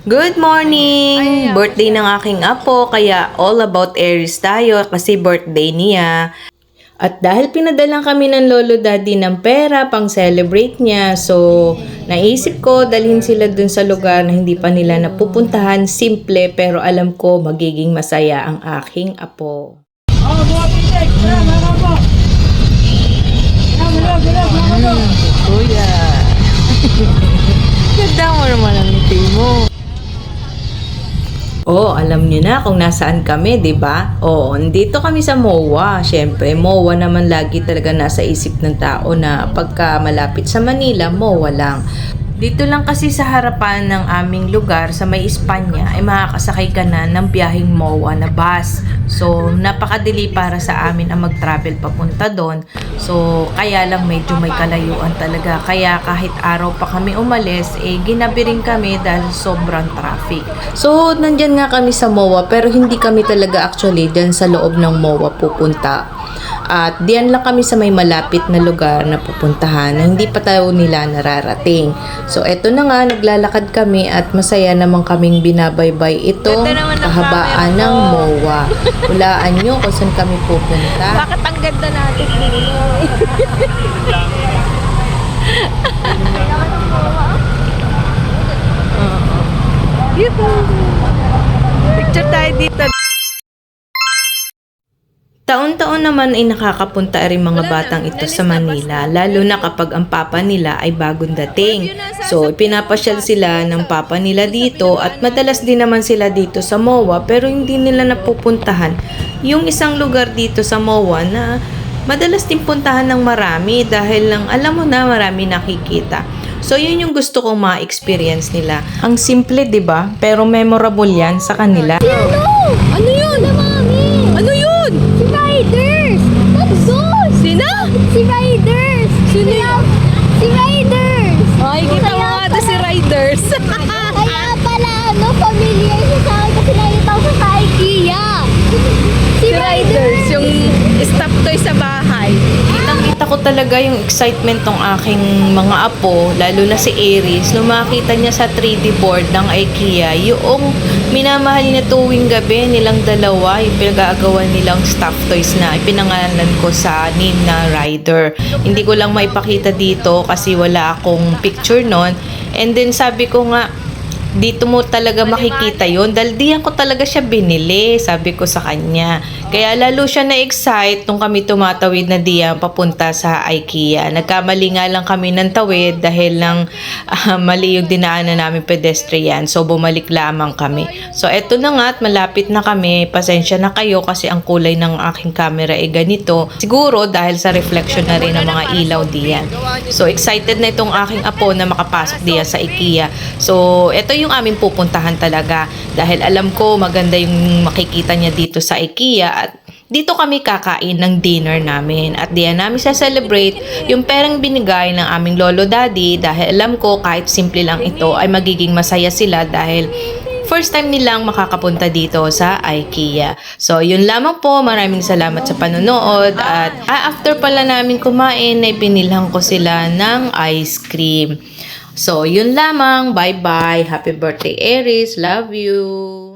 Good morning! Birthday ng aking apo, kaya all about Aries tayo kasi birthday niya. At dahil pinadalang kami ng lolo daddy ng pera pang celebrate niya, so naisip ko dalhin sila dun sa lugar na hindi pa nila napupuntahan. Simple pero alam ko magiging masaya ang aking apo. Kuya! Ganda mo naman ang ngiti mo. Oh, alam niyo na kung nasaan kami, 'di ba? Oo, dito kami sa MOA. Syempre, MOA naman lagi talaga nasa isip ng tao na pagka malapit sa Manila, MOA lang. Dito lang kasi sa harapan ng aming lugar sa may Espanya ay makakasakay ka na ng biyaheng MOA na bus. So, napakadali para sa amin ang mag-travel papunta doon. So, kaya lang medyo may kalayuan talaga. Kaya kahit araw pa kami umalis, ginabi rin kami dahil sobrang traffic. So, nandyan nga kami sa MOA pero hindi kami talaga actually dyan sa loob ng MOA pupunta. At diyan lang kami sa may malapit na lugar na pupuntahan na hindi pa tayo nila nararating. So, eto na nga, naglalakad kami at masaya naman kaming binabaybay itong kahabaan ng MOA. Hulaan nyo kung saan kami pupunta. Bakit ang ganda natin dito? Picture tayo dito. Taon-taon naman ay nakakapunta rin mga batang ito sa Manila, lalo na kapag ang papa nila ay bagong dating. So, pinapasyal sila ng papa nila dito at madalas din naman sila dito sa MOA pero hindi nila napupuntahan yung isang lugar dito sa MOA na madalas din puntahan ng marami dahil lang alam mo na marami nakikita. So, yun yung gusto kong ma-experience nila. Ang simple, 'di ba? Pero memorable yan sa kanila. Ano yun? Mami! Ano yun? Si Riders! That's good! Sino? Si Riders! Sino yun? Si Riders! Ay, kita mo nga ito si Riders! Kaya pala, familiar siya sa akin kasi nakita ko sa IKEA! Si Riders! Yung stop toy sa bahay. Kitang-kita ko talaga yung excitement ng aking mga apo, lalo na si Aries, nung makita niya sa 3D board ng IKEA, yung minamahal na tuwing gabi nilang dalawa, yung pinag-aagawan nilang stuffed toys na ipinangalan ko sa name na Rider. Hindi ko lang maipakita dito kasi wala akong picture nun. And then sabi ko nga, dito mo talaga makikita yun dahil diyan ko talaga siya binili, sabi ko sa kanya. Kaya lalo siya na-excite nung kami tumatawid na diyan papunta sa IKEA. Nagkamali nga lang kami ng tawid dahil lang mali yung dinaanan namin pedestrian. So bumalik lamang kami. So eto na nga at malapit na kami. Pasensya na kayo kasi ang kulay ng aking camera ay ganito. Siguro dahil sa reflection na rin ng mga ilaw diyan. So excited na itong aking apo na makapasok diyan sa IKEA. So eto yung aming pupuntahan talaga dahil alam ko maganda yung makikita niya dito sa IKEA at dito kami kakain ng dinner namin at diyan namin sa celebrate yung perang binigay ng aming lolo daddy dahil alam ko kahit simple lang ito ay magiging masaya sila dahil first time nilang makakapunta dito sa IKEA. So, yun lamang po. Maraming salamat sa panonood. At after pala namin kumain, ay pinilhan ko sila ng ice cream. So, yun lamang. Bye-bye. Happy birthday, Aries. Love you.